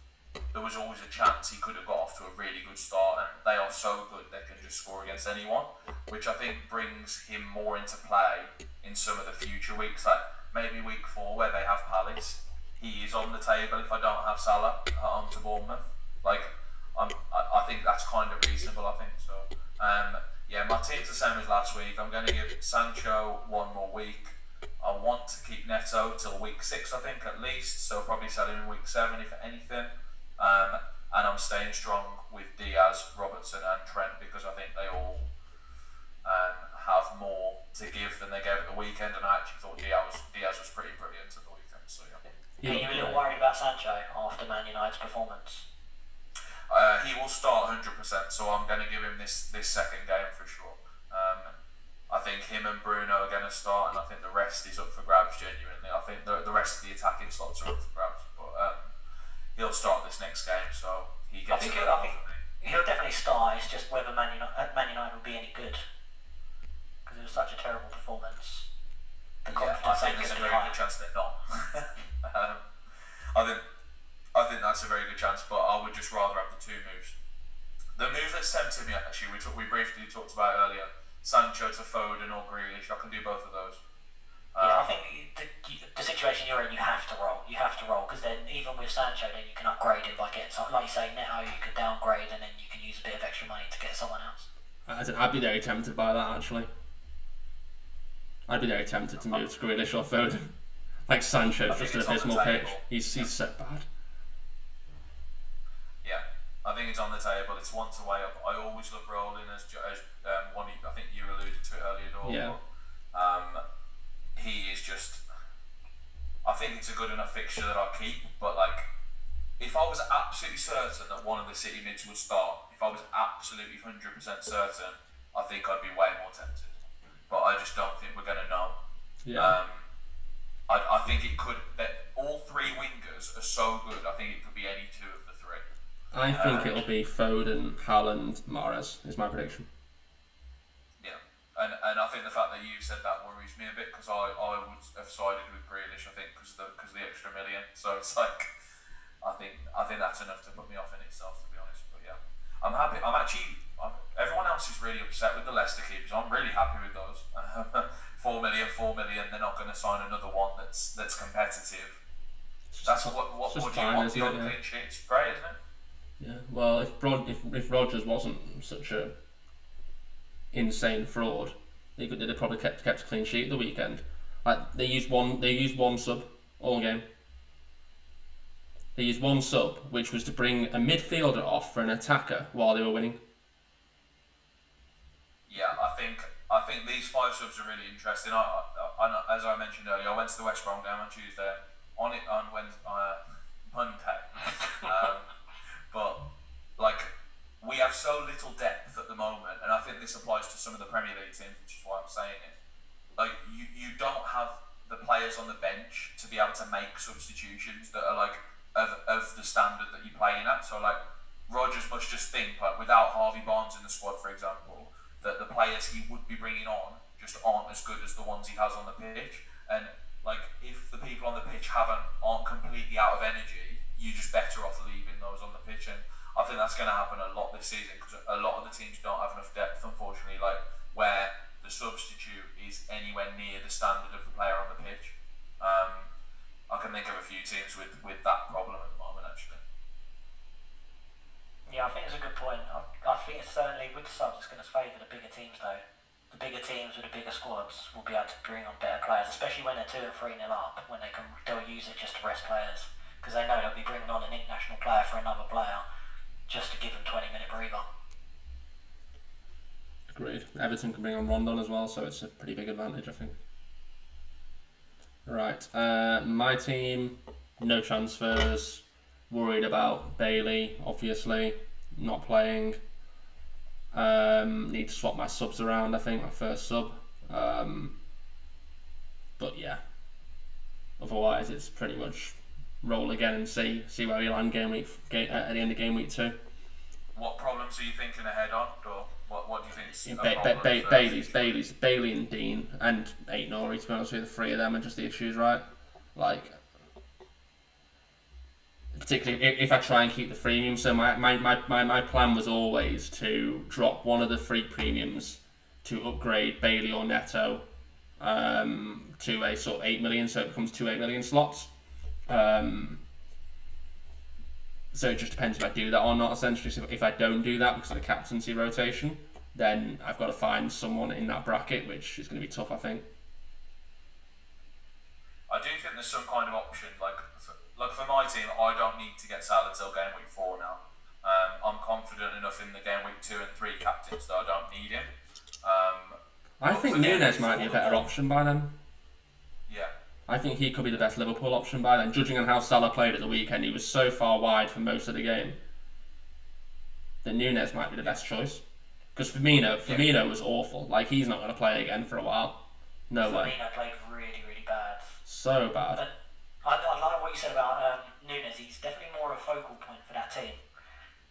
Speaker 2: there was always a chance he could have got off to a really good start, and they are so good they can just score against anyone, which I think brings him more into play in some of the future weeks, maybe week 4 where they have Palace. He is on the table if I don't have Salah at home to Bournemouth. I think that's kind of reasonable, I think. So, yeah, my team's the same as last week. I'm going to give Sancho 1 more week. I want to keep Neto till week 6, I think, at least, so probably sell him in week 7 if anything. And I'm staying strong with Diaz, Robertson and Trent because I think they all have more to give than they gave at the weekend, and I actually thought Diaz was pretty brilliant at the weekend. So yeah.
Speaker 3: Are you a little worried about Sancho after Man United's performance?
Speaker 2: He will start 100%, so I'm going to give him this second game for sure. I going to start, and I think the rest is up for grabs. Genuinely, I think the rest of the attacking slots are up for grabs. But he'll start this next game, so he gets.
Speaker 3: I think he'll definitely start. It's just whether Man United will be any good, because it was such a terrible performance.
Speaker 2: I think there's a very good chance they're not. I think that's a very good chance, but I would just rather have the two moves. The move that's tempted me, actually, we briefly talked about earlier, Sancho to Foden or Grealish. I can do both of those.
Speaker 3: Yeah, I think the situation you're in, you have to roll. You have to roll, because then even with Sancho, then you can upgrade him by getting something. Like you say, now you can downgrade, and then you can use a bit of extra money to get someone else.
Speaker 1: I'd be very tempted by that, actually. I'd be very tempted to move to Grealish or Foden. Like Sancho's just an abysmal pitch. He's so bad.
Speaker 2: Yeah, I think it's on the table. It's one to weigh up. I always love rolling, as one. I think you alluded to it earlier, Doyle.
Speaker 1: Yeah.
Speaker 2: He is just. I think it's a good enough fixture that I'll keep. But like, if I was absolutely certain that one of the City mids would start, if I was absolutely 100% certain, I think I'd be way more tempted. But I just don't think we're going to know.
Speaker 1: Yeah.
Speaker 2: I think it could. That all three wingers are so good. I think it could be any two of the three.
Speaker 1: I think it'll be Foden, Haaland, Mahrez is my prediction.
Speaker 2: Yeah, and I think the fact that you said that worries me a bit, because I would have sided with Grealish. I think because of the extra million. So it's like I think that's enough to put me off in itself, to be honest. But yeah, I'm happy. Everyone else is really upset with the Leicester keepers. I'm really happy with those. 4 million. They're not going to sign another one that's competitive. That's what do you want? The other clean sheets, great, isn't it?
Speaker 1: Yeah. Well, if Rodgers wasn't such a insane fraud, they could have probably kept a clean sheet at the weekend. Like they used one sub all game. They used one sub, which was to bring a midfielder off for an attacker while they were winning.
Speaker 2: Yeah, I think these 5 subs are really interesting. As I mentioned earlier, I went to the West Brom game on Tuesday. On Monday. But like, we have so little depth at the moment, and I think this applies to some of the Premier League teams, which is why I'm saying it. Like, you don't have the players on the bench to be able to make substitutions that are like of the standard that you're playing at. So like, Rodgers must just think, like, without Harvey Barnes in the squad, for example, that the players he would be bringing on just aren't as good as the ones he has on the pitch. And like, if the people on the pitch aren't completely out of energy, you're just better off leaving those on the pitch. And I think that's going to happen a lot this season, because a lot of the teams don't have enough depth, unfortunately, like where the substitute is anywhere near the standard of the player on the pitch. I can think of a few teams with that problem at the moment, actually.
Speaker 3: Yeah, I think it's a good point. I think it's certainly with the subs, it's going to favour the bigger teams though. The bigger teams with the bigger squads will be able to bring on better players, especially when they're 2 and 3-0 up, when they'll use it just to rest players, because they know they'll be bringing on an international player for another player just to give them 20-minute breather.
Speaker 1: Agreed. Everton can bring on Rondon as well, so it's a pretty big advantage, I think. Right, my team, no transfers. Worried about Bailey, obviously, not playing. Need to swap my subs around, I think, my first sub. But yeah, otherwise it's pretty much roll again and see where we land at the end of game week 2.
Speaker 2: What problems are you thinking ahead on, or what do you think is
Speaker 1: Bailey and Dean and Aït-Nouri, to be honest with you, the 3 of them are just the issues, right? Like, particularly if I try and keep the freemium. So my plan was always to drop one of the free premiums to upgrade Bailey or Neto to a sort of 8 million, so it becomes 2 8 million slots. So it just depends if I do that or not, essentially. So if I don't do that because of the captaincy rotation, then I've got to find someone in that bracket, which is going to be tough, I think.
Speaker 2: I do think there's some kind of option. Like for my team, I don't need to get Salah till game week 4 now. I'm confident enough in the game week 2 and 3 captains that I don't need him.
Speaker 1: I think Núñez might be a better option by then.
Speaker 2: Yeah.
Speaker 1: I think he could be the best Liverpool option by then. Judging on how Salah played at the weekend, he was so far wide for most of the game that Núñez might be the best choice. Because Firmino was awful. Like, he's not going to play again for a while. No way.
Speaker 3: Firmino played really, really bad.
Speaker 1: So bad.
Speaker 3: But I like what you said about Nunes. He's definitely more of a focal point for that team.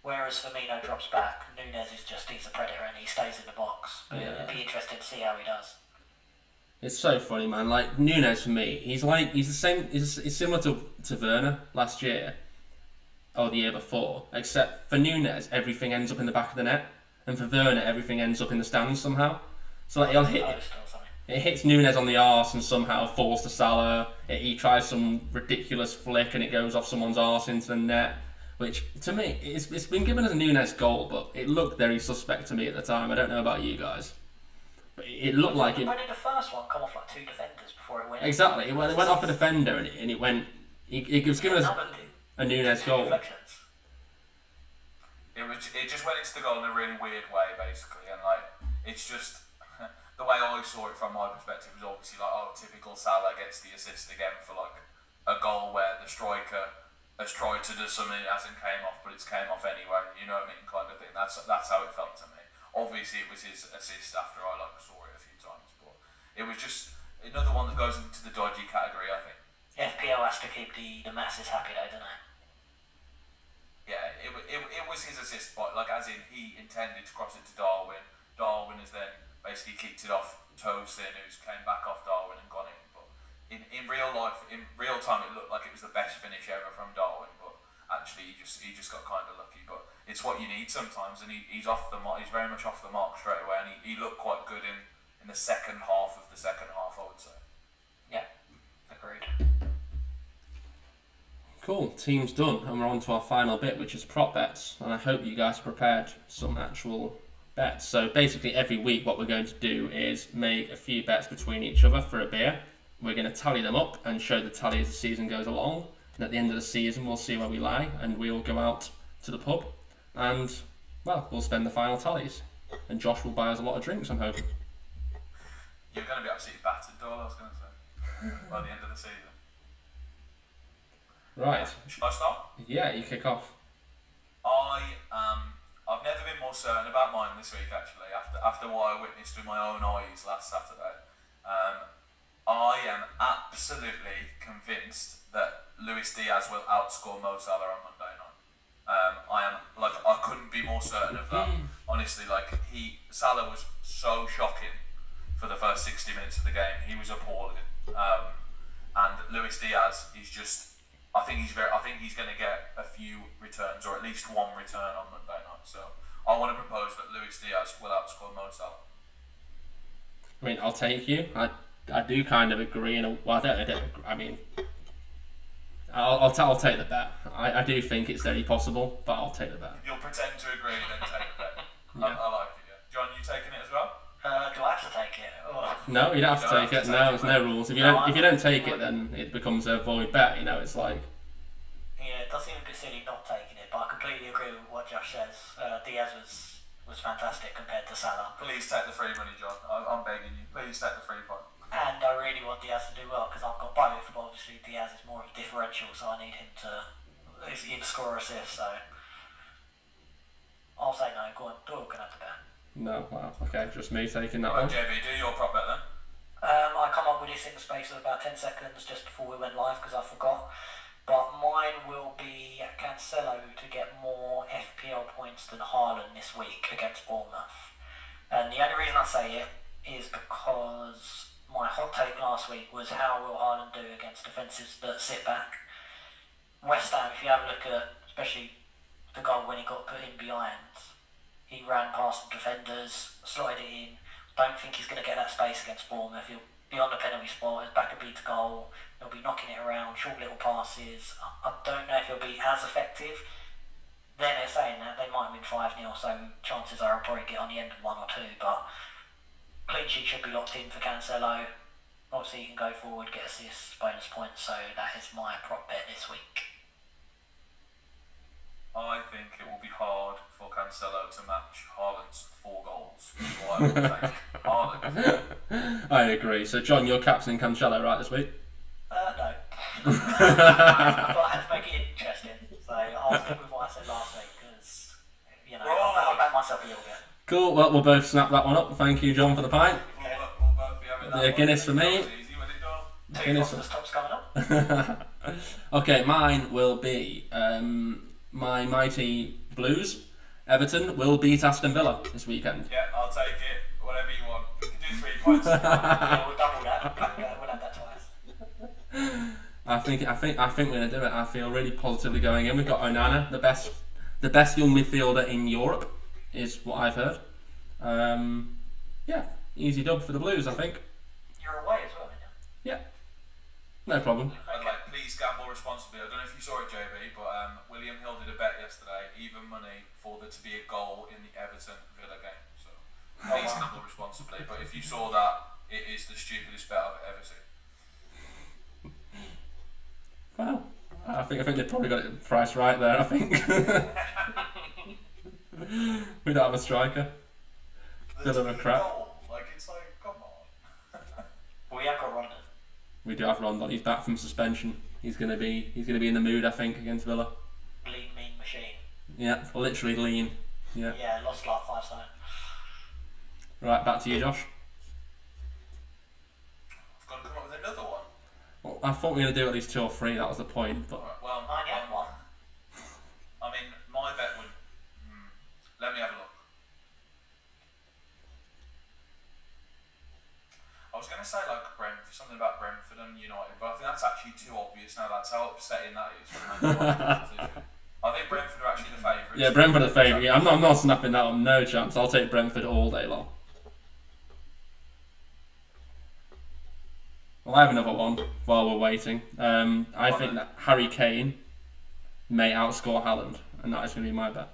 Speaker 3: Whereas Firmino drops back, Nunes is he's a predator and he stays in the box.
Speaker 1: Yeah.
Speaker 3: It'd be interesting to see how he does.
Speaker 1: It's so funny, man. Like Nunes for me, he's the same. He's similar to Werner last year, or the year before. Except for Nunes, everything ends up in the back of the net, and for Werner, everything ends up in the stands somehow. So like he'll hit. It hits Nunes on the arse and somehow falls to Salah. He tries some ridiculous flick and it goes off someone's arse into the net. Which, to me, it's been given as a Nunes goal, but it looked very suspect to me at the time. I don't know about you guys. But it looked like it...
Speaker 3: When did the first one come off like 2 defenders before it went?
Speaker 1: Exactly. It went off a defender and it went... It was given as a Nunes goal.
Speaker 2: It just went into the goal in a really weird way, basically. And, like, it's just... The way I saw it from my perspective was obviously like, oh, typical Salah gets the assist again for like a goal where the striker has tried to do something, it hasn't came off, but it's came off anyway. You know what I mean, kind of thing. That's how it felt to me. Obviously, it was his assist after I saw it a few times, but it was just another one that goes into the dodgy category, I think.
Speaker 3: FPL has to keep the masses happy, though, doesn't it?
Speaker 2: Yeah, it was his assist, but like as in he intended to cross it to Darwin. Darwin has then basically kicked it off Tosin, who's came back off Darwin and gone in. But in real life, in real time, it looked like it was the best finish ever from Darwin. But actually, he just got kind of lucky. But it's what you need sometimes, and he's off the mark. He's very much off the mark straight away, and he looked quite good in the second half of the second half, I would say.
Speaker 3: Yeah, agreed.
Speaker 1: Cool, team's done, and we're on to our final bit, which is prop bets. And I hope you guys prepared some actual bets. So basically every week what we're going to do is make a few bets between each other for a beer. We're going to tally them up and show the tally as the season goes along. And at the end of the season we'll see where we lie and we'll go out to the pub and, well, we'll spend the final tallies. And Josh will buy us a lot of drinks, I'm hoping.
Speaker 2: You're going to be absolutely battered, Doyle, I was going to say, by the end of the season.
Speaker 1: Right.
Speaker 2: Should I start?
Speaker 1: Yeah, you kick off.
Speaker 2: I've never been more certain about mine this week, actually, after what I witnessed with my own eyes last Saturday. I am absolutely convinced that Luis Diaz will outscore Mo Salah on Monday night. I couldn't be more certain of that. Honestly, Salah was so shocking for the first 60 minutes of the game. He was appalling. And Luis Diaz is just... I think he's going to get a few returns, or at least one return on Monday night. So I want to propose that Luis Diaz will outscore Mo Salah.
Speaker 1: I mean, I'll take you. I do kind of agree. I'll take the bet. I do think it's very possible, but I'll take the bet.
Speaker 2: You'll pretend to agree and then take the bet.
Speaker 1: Yeah.
Speaker 2: I like it. Yeah. John, you taking it as well?
Speaker 3: Do I have to take it? Oh.
Speaker 1: No, you don't have to take it. No, there's no rules. If you don't take it, then it becomes a void bet. You know, it's like.
Speaker 3: Yeah, it does seem a bit silly not taking it, but I completely agree with what Josh says. Diaz was fantastic compared to Salah.
Speaker 2: Please take the free money, John. I'm begging you. Please take the free point.
Speaker 3: And I really want Diaz to do well because I've got both, but obviously Diaz is more of a differential, so I need him to score assists. So I'll say no. Go on, Doyle can have the bet.
Speaker 1: No, wow, okay, just me taking that
Speaker 2: Right,
Speaker 1: one.
Speaker 2: JB, do your prop bet then.
Speaker 3: I come up with this in the space of about 10 seconds just before we went live because I forgot. But mine will be Cancelo to get more FPL points than Haaland this week against Bournemouth. And the only reason I say it is because my hot take last week was how will Haaland do against defences that sit back. West Ham, if you have a look at, especially the goal when he got put in behind, he ran past the defenders, slotted it in. Don't think he's going to get that space against Bournemouth. He'll be on the penalty spot, his back will be to goal. He'll be knocking it around, short little passes. I don't know if he'll be as effective. Then they're saying that they might win 5-0, so chances are he'll probably get on the end of 1 or 2. But clean sheet should be locked in for Cancelo. Obviously, he can go forward, get assists, bonus points. So that is my prop bet this week.
Speaker 2: I think it will be hard for Cancelo to match Haaland's 4 goals. So I will take Haaland.
Speaker 1: I agree. So, John, you're captaining Cancelo, right, this week?
Speaker 3: No. But I had to make it interesting. So I'll stick with what I said last week because, I'll back myself a little bit.
Speaker 1: Cool, well, we'll both snap that one up. Thank you, John, for the pint.
Speaker 2: We'll both be having with that.
Speaker 1: Yeah, Guinness for me.
Speaker 2: That was easy, wasn't it, Dom?
Speaker 3: Two Foster's tops coming up.
Speaker 1: Okay, mine will be my mighty Blues. Everton will beat Aston Villa this weekend.
Speaker 2: Yeah, I'll take it. Whatever you want. We can do 3 points.
Speaker 3: Yeah, we'll double that. We'll have that twice.
Speaker 1: I think we're gonna do it. I feel really positively going in. We've got Onana, the best young midfielder in Europe, is what I've heard. Yeah, easy dub for the Blues, I think.
Speaker 3: You're away as well, aren't you?
Speaker 1: Yeah, no problem.
Speaker 2: I'd like, please gamble responsibly. I don't know if you saw it, JB, but William Hill did a bet yesterday, even money for there to be a goal in the Everton Villa game. So please gamble responsibly. But if you saw that, it is the stupidest bet I've ever seen.
Speaker 1: Well, I think they probably got it priced right there. I think we don't have a striker. Villa are crap.
Speaker 2: Like it's like, come on.
Speaker 3: Well, we have got Rondon.
Speaker 1: We do have Rondon. He's back from suspension. He's gonna be in the mood, I think, against Villa.
Speaker 3: Lean, mean machine.
Speaker 1: Yeah, literally lean. Yeah.
Speaker 3: Yeah, lost like 5 stone.
Speaker 1: Right, back to you, Josh.
Speaker 2: I've got to come up with another one.
Speaker 1: Well, I thought we were gonna do at least 2 or 3. That was the point. But
Speaker 2: Alright, well,
Speaker 3: I get one.
Speaker 2: I mean, my bet would. Let me have a look. I was going to say like something about Brentford and United, but I think that's actually too obvious now. That's how upsetting that is. I think Brentford are actually the favourites.
Speaker 1: yeah, Brentford are the favourite. Yeah, I'm not snapping that one. No chance. I'll take Brentford all day long. Well, I have another one while we're waiting. I think that Harry Kane may outscore Haaland, and that is going to be my bet.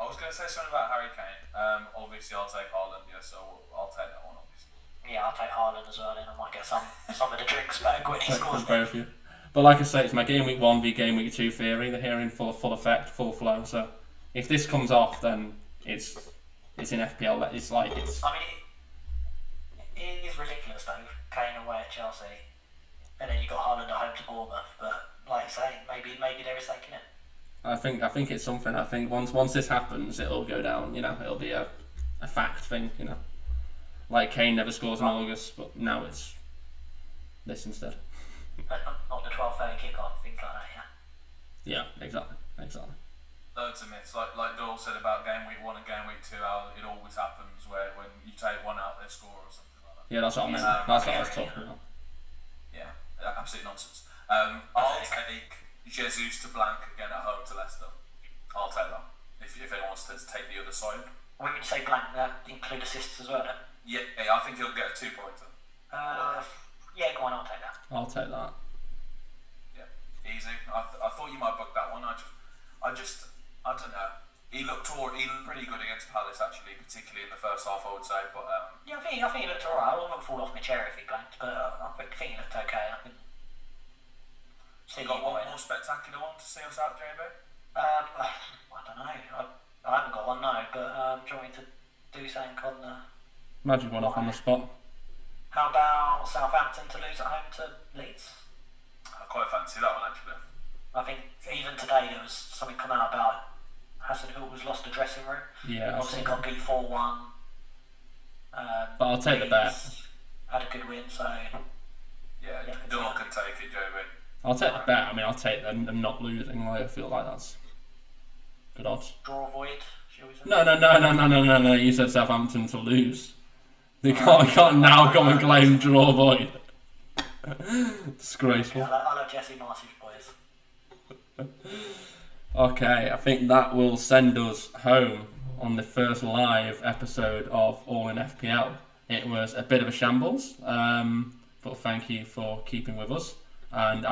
Speaker 2: I was going to say something about Harry Kane. Obviously, I'll take Haaland. Yeah, so I'll take that one. Obviously.
Speaker 3: Yeah, I'll take Haaland as well, and I might get some of the drinks back when he scores.
Speaker 1: Both of you. But like I say, it's my game week 1 v game week 2 theory. They're here in full effect, full flow. So if this comes off, then it's in FPL. It's like it's.
Speaker 3: I mean, it is ridiculous though. Kane away at Chelsea, and then you got Haaland at home to Bournemouth. But like I say, maybe there is taking it.
Speaker 1: I think it's something. I think once this happens, it'll go down. It'll be a fact thing. Like Kane never scores in August, but now it's this instead.
Speaker 3: Not the 12:30 kick-off, things like that, yeah.
Speaker 1: Yeah, exactly.
Speaker 2: Loads of myths, like Doyle said about game week 1 and game week 2, how it always happens where when you take one out, they score or something like that.
Speaker 1: Yeah, that's what I meant. That's what I was talking about.
Speaker 2: Yeah, absolute nonsense. I'll take Jesus to blank again at home to Leicester. I'll take that. If anyone wants to take the other side.
Speaker 3: When you say blank, that include assists as well, don't
Speaker 2: Yeah, I think he'll get a 2-pointer.
Speaker 3: Yeah, go on, I'll take that.
Speaker 1: I'll take that.
Speaker 2: Yeah, easy. I thought you might book that one. I don't know. He looked pretty good against Palace actually, particularly in the first half, I would say. But
Speaker 3: yeah, I think he looked alright. I wouldn't fall off my chair if he blanked, but I think he looked okay. I think.
Speaker 2: You got one more spectacular one to see us out, JB?
Speaker 3: I don't know. I haven't got one now, but do you want me to do something on the?
Speaker 1: Magic one off on the spot.
Speaker 3: How about Southampton to lose at home to Leeds?
Speaker 2: I quite fancy that one actually.
Speaker 3: I think even today there was something come out about Hasenhüttl's lost the dressing room.
Speaker 1: Yeah.
Speaker 3: Obviously got beat 4-1.
Speaker 1: But I'll take the bet.
Speaker 3: Had a good win, so.
Speaker 2: Yeah, Doyle can take it, JB.
Speaker 1: I'll take the bet. I mean, I'll take them not losing. I feel like that's good odds.
Speaker 3: Draw void, shall we say?
Speaker 1: No. You said Southampton to lose. They can't now come and claim draw void. Disgraceful.
Speaker 3: Yeah, I love Jesse Marcy's boys.
Speaker 1: Okay, I think that will send us home on the first live episode of All in FPL. It was a bit of a shambles, but thank you for keeping with us. And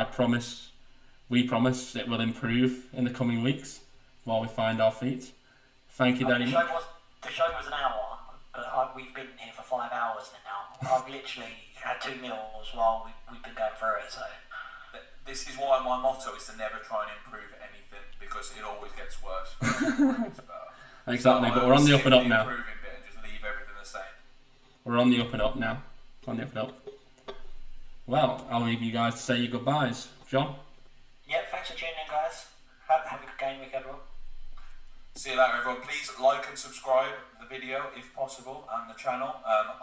Speaker 1: we promise it will improve in the coming weeks while we find our feet. Thank you very much.
Speaker 3: The show was an hour, but we've been here for 5 hours now. I've literally had 2 meals while we've been going through it. So
Speaker 2: this is why my motto is to never try and improve anything because it always gets worse.
Speaker 1: Exactly, so but we're on the up and up now.
Speaker 2: Improving bit and just leave everything the same.
Speaker 1: We're on the up and up now. Well, I'll leave you guys to say your goodbyes. John?
Speaker 3: Yep, thanks for tuning in, guys. Have a good game week, everyone.
Speaker 2: See you later, everyone. Please like and subscribe the video if possible and the channel.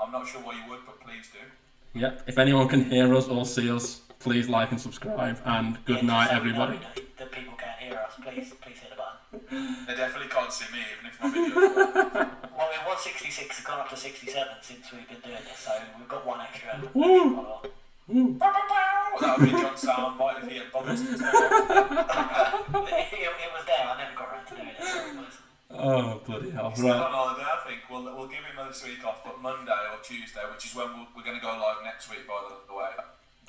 Speaker 2: I'm not sure why you would, but please do.
Speaker 1: Yep. If anyone can hear us or see us, please like and subscribe. And good night, everybody.
Speaker 3: That people can't hear us. Please hit the button.
Speaker 2: They definitely can't see me, even if my video's working.
Speaker 3: Well, it was 66. It's gone up to 67 since we've been doing this, so we've got one extra.
Speaker 1: Woo!
Speaker 2: That would be John's soundbite if he had bothered to turn it.
Speaker 3: It was there. I never got around to doing it. So it was.
Speaker 1: Oh, bloody hell.
Speaker 2: He's still on holiday, I think. We'll give him this week off, but Monday or Tuesday, which is when we're going to go live next week, by the way,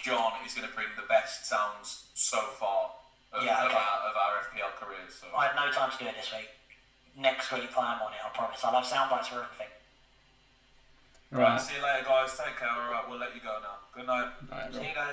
Speaker 2: John is going to bring the best sounds so far of our FPL careers. So.
Speaker 3: I had no time to do it this week. Next week I'm on it, I promise. I'll have sound bites for everything.
Speaker 2: Right, see you later, guys. Take care. Alright, we'll let you go now. Good night.
Speaker 3: See you guys.